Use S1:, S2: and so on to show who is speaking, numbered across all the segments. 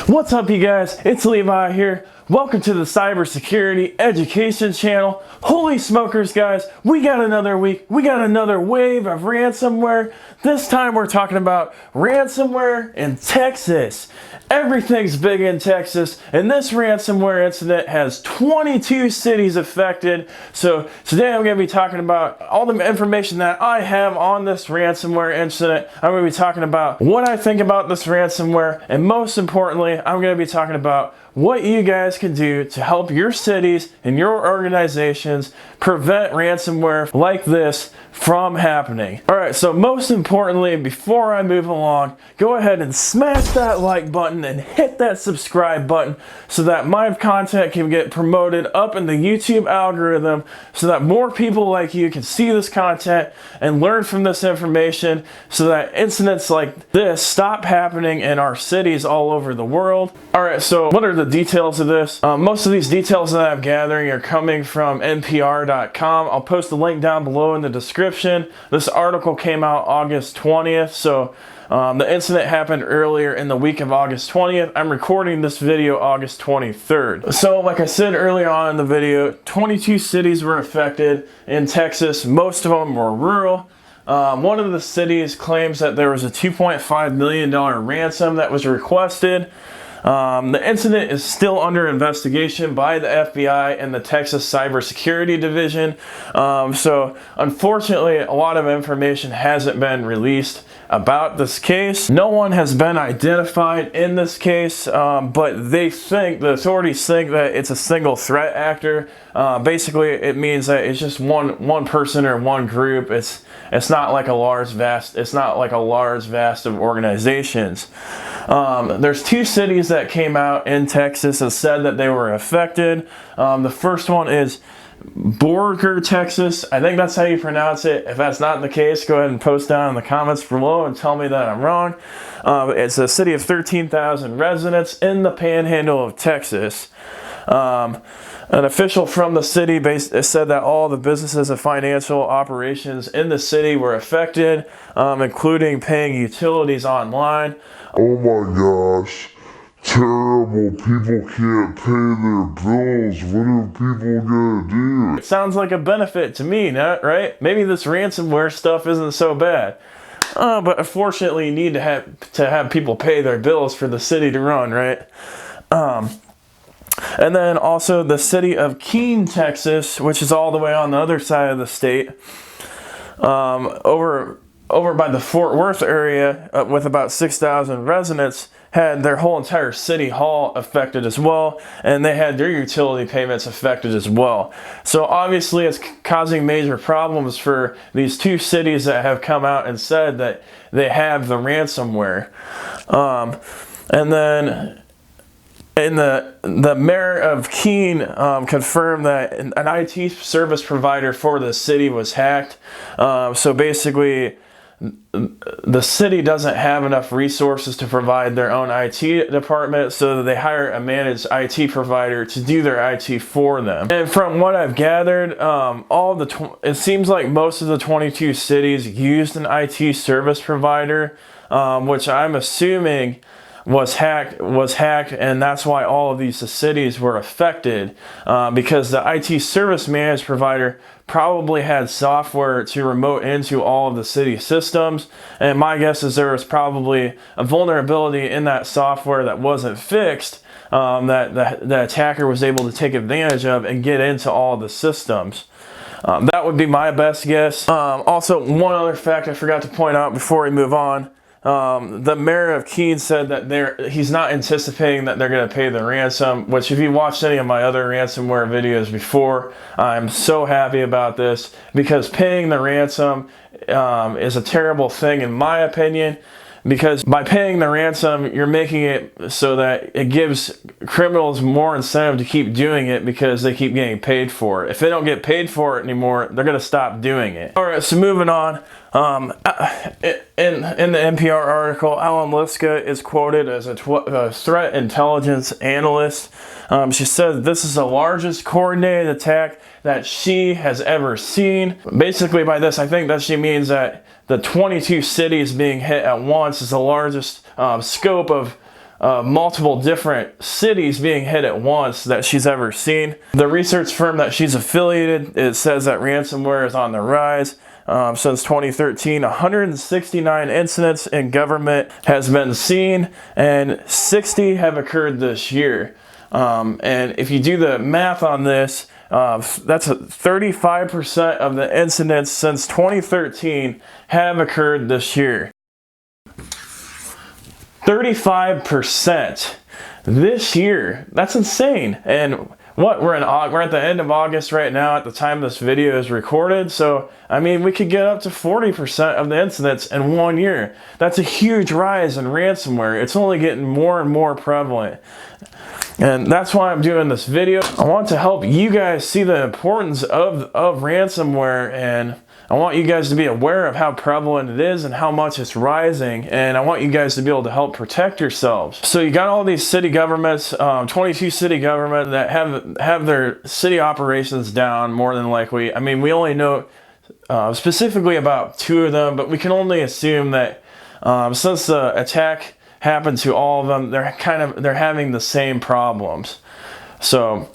S1: What's up, you guys? It's Levi here. Welcome to the Cybersecurity Education Channel. Holy smokers, guys, we got another week. We got another wave of ransomware. This time we're talking about ransomware in Texas. Everything's big in Texas, and this ransomware incident has 22 cities affected. So today I'm going to be talking about all the information that I have on this ransomware incident. I'm going to be talking about what I think about this ransomware, and most importantly, I'm going to be talking about what you guys can do to help your cities and your organizations prevent ransomware like this from happening. Alright, so most importantly, before I move along, go ahead and smash that like button and hit that subscribe button so that my content can get promoted up in the YouTube algorithm so that more people like you can see this content and learn from this information so that incidents like this stop happening in our cities all over the world. Alright, so what are the details of this? Most of these details that I'm gathering are coming from NPR.com. I'll post the link down below in the description. This article came out August 20th, so the incident happened earlier in the week of August 20th. I'm recording this video August 23rd. So like I said early on in the video, 22 cities were affected in Texas. Most of them were rural. One of the cities claims that there was a $2.5 million ransom that was requested. The incident is still under investigation by the FBI and the Texas CyberSecurity Division. So unfortunately, a lot of information hasn't been released about this case. No one has been identified in this case, but the authorities think that it's a single threat actor. Basically, it means that it's just one person or one group. It's not like a large vast of organizations. There's two cities that came out in Texas and said that they were affected. The first one is Borger, Texas. I think that's how you pronounce it. If that's not the case, go ahead and post down in the comments below and tell me that I'm wrong. It's a city of 13,000 residents in the panhandle of Texas. An official from the city said that all the businesses and financial operations in the city were affected, including paying utilities online.
S2: Oh my gosh, terrible. People can't pay their bills. What are people gonna do?
S1: It sounds like a benefit to me, right? Maybe this ransomware stuff isn't so bad. But unfortunately, you need to have people pay their bills for the city to run, right? And then also the city of Keene, Texas, which is all the way on the other side of the state, over by the Fort Worth area, with about 6,000 residents, had their whole entire city hall affected as well, and they had their utility payments affected as well. So obviously it's causing major problems for these two cities that have come out and said that they have the ransomware. And then the mayor of Keene confirmed that an IT service provider for the city was hacked. So basically, the city doesn't have enough resources to provide their own IT department, so they hire a managed IT provider to do their IT for them. And from what I've gathered, it seems like most of the 22 cities used an IT service provider, which I'm assuming was hacked, and that's why all of these cities were affected, because the IT service managed provider probably had software to remote into all of the city systems, and my guess is there was probably a vulnerability in that software that wasn't fixed, that the attacker was able to take advantage of and get into all of the systems. That would be my best guess. Also, one other fact I forgot to point out before we move on. The mayor of Keene said that he's not anticipating that they're going to pay the ransom, which if you watched any of my other ransomware videos before, I'm so happy about this, because paying the ransom is a terrible thing in my opinion, because by paying the ransom, you're making it so that it gives criminals more incentive to keep doing it because they keep getting paid for it. If they don't get paid for it anymore, they're going to stop doing it. All right, so moving on. In the NPR article, Alan Liska is quoted as a threat intelligence analyst. She said this is the largest coordinated attack that she has ever seen. Basically by this, I think that she means that the 22 cities being hit at once is the largest scope of multiple different cities being hit at once that she's ever seen. The research firm that she's affiliated, it says that ransomware is on the rise. Since 2013, 169 incidents in government has been seen, and 60 have occurred this year. And if you do the math on this, that's 35% of the incidents since 2013 have occurred this year. 35% this year. That's insane. And what, we're at the end of August right now at the time this video is recorded. So, I mean, we could get up to 40% of the incidents in 1 year. That's a huge rise in ransomware. It's only getting more and more prevalent. And that's why I'm doing this video. I want to help you guys see the importance of ransomware, and I want you guys to be aware of how prevalent it is and how much it's rising, and I want you guys to be able to help protect yourselves. So you got all these city governments, 22 city governments that have their city operations down more than likely. I mean, we only know specifically about 2 of them, but we can only assume that since the attack happened to all of them, they're having the same problems. So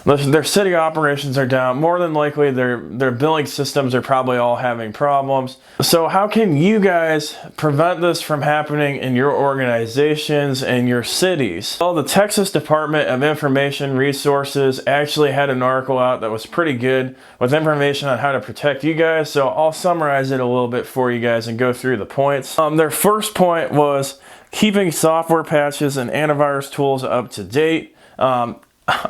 S1: their city operations are down. More than likely, their billing systems are probably all having problems. So how can you guys prevent this from happening in your organizations and your cities? Well, the Texas Department of Information Resources actually had an article out that was pretty good with information on how to protect you guys. So I'll summarize it a little bit for you guys and go through the points. Their first point was keeping software patches and antivirus tools up to date.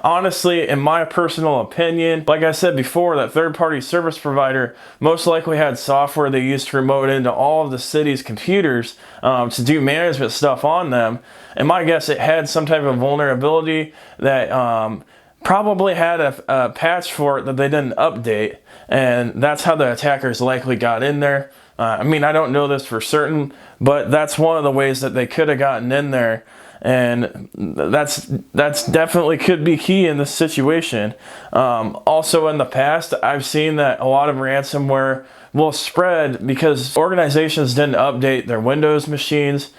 S1: Honestly, in my personal opinion, like I said before, that third-party service provider most likely had software they used to remote into all of the city's computers to do management stuff on them. And my guess, it had some type of vulnerability that probably had a patch for it that they didn't update. And that's how the attackers likely got in there. I mean, I don't know this for certain, but that's one of the ways that they could have gotten in there. And that's definitely could be key in this situation. Also in the past, I've seen that a lot of ransomware will spread because organizations didn't update their Windows machines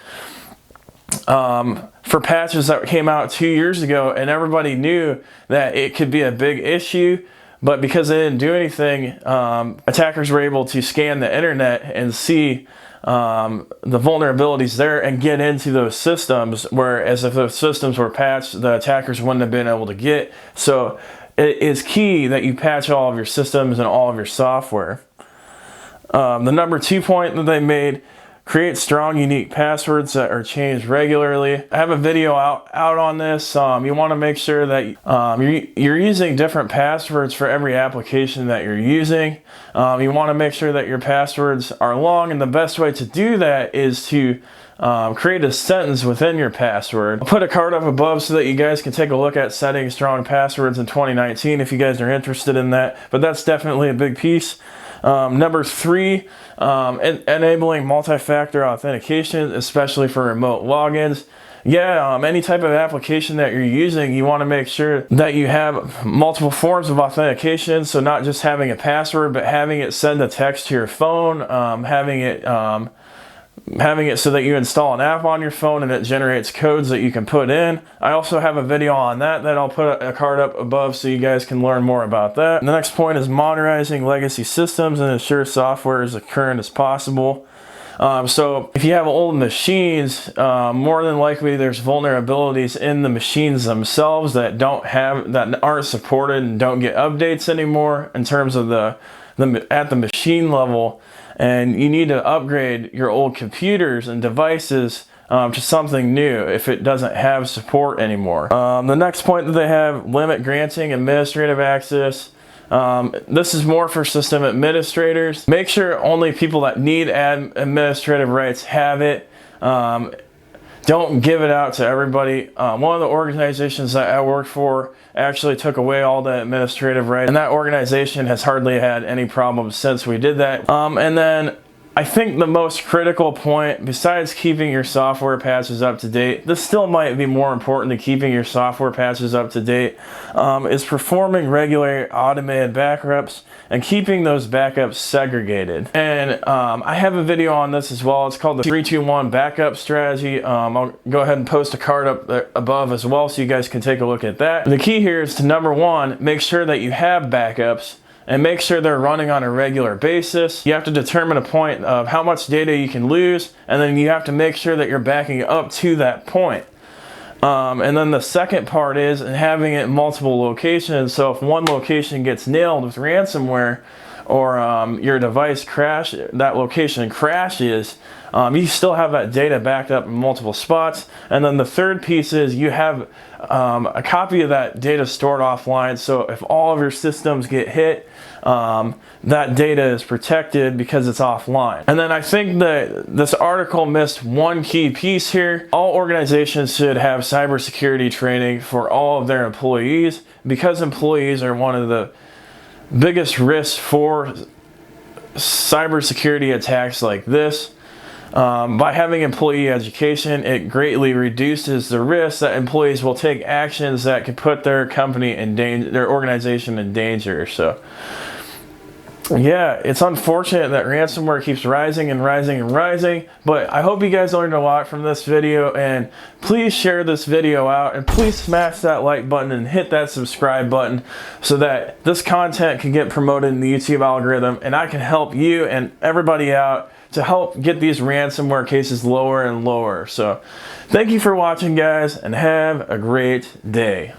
S1: for patches that came out 2 years ago, and everybody knew that it could be a big issue. But because they didn't do anything, attackers were able to scan the internet and see the vulnerabilities there and get into those systems, whereas if those systems were patched, the attackers wouldn't have been able to get. So it is key that you patch all of your systems and all of your software. The number 2 point that they made, create strong, unique passwords that are changed regularly. I have a video out on this. You want to make sure that you're using different passwords for every application that you're using. You want to make sure that your passwords are long, and the best way to do that is to create a sentence within your password. I'll put a card up above so that you guys can take a look at setting strong passwords in 2019 if you guys are interested in that, but that's definitely a big piece. Number 3, enabling multi-factor authentication, especially for remote logins. Yeah, any type of application that you're using, you want to make sure that you have multiple forms of authentication. So not just having a password, but having it send a text to your phone, having it so that you install an app on your phone and it generates codes that you can put in. I also have a video on that I'll put a card up above so you guys can learn more about that. And the next point is modernizing legacy systems and ensure software is as current as possible. So if you have old machines, more than likely there's vulnerabilities in the machines themselves that aren't supported and don't get updates anymore in terms of at the machine level. And you need to upgrade your old computers and devices to something new if it doesn't have support anymore. The next point that they have, limit granting administrative access. This is more for system administrators. Make sure only people that need administrative rights have it. Don't give it out to everybody. One of the organizations that I work for actually took away all the administrative rights, and that organization has hardly had any problems since we did that. And then I think the most critical point, besides keeping your software patches up to date, this still might be more important than keeping your software patches up to date, is performing regular automated backups and keeping those backups segregated. And I have a video on this as well. It's called the 3-2-1 backup strategy. I'll go ahead and post a card up there above as well so you guys can take a look at that. The key here is to, number one, make sure that you have backups and make sure they're running on a regular basis. You have to determine a point of how much data you can lose, and then you have to make sure that you're backing up to that point. And then the second part is having it in multiple locations. So if one location gets nailed with ransomware, or your device that location crashes, you still have that data backed up in multiple spots. And then the third piece is you have a copy of that data stored offline. So if all of your systems get hit, that data is protected because it's offline. And then I think that this article missed one key piece here. All organizations should have cybersecurity training for all of their employees, because employees are one of the biggest risks for cybersecurity attacks like this. By having employee education, it greatly reduces the risk that employees will take actions that could put their company in danger, their organization in danger. So yeah, it's unfortunate that ransomware keeps rising and rising and rising, but I hope you guys learned a lot from this video, and please share this video out, and please smash that like button and hit that subscribe button so that this content can get promoted in the YouTube algorithm, and I can help you and everybody out to help get these ransomware cases lower and lower. So thank you for watching, guys, and have a great day.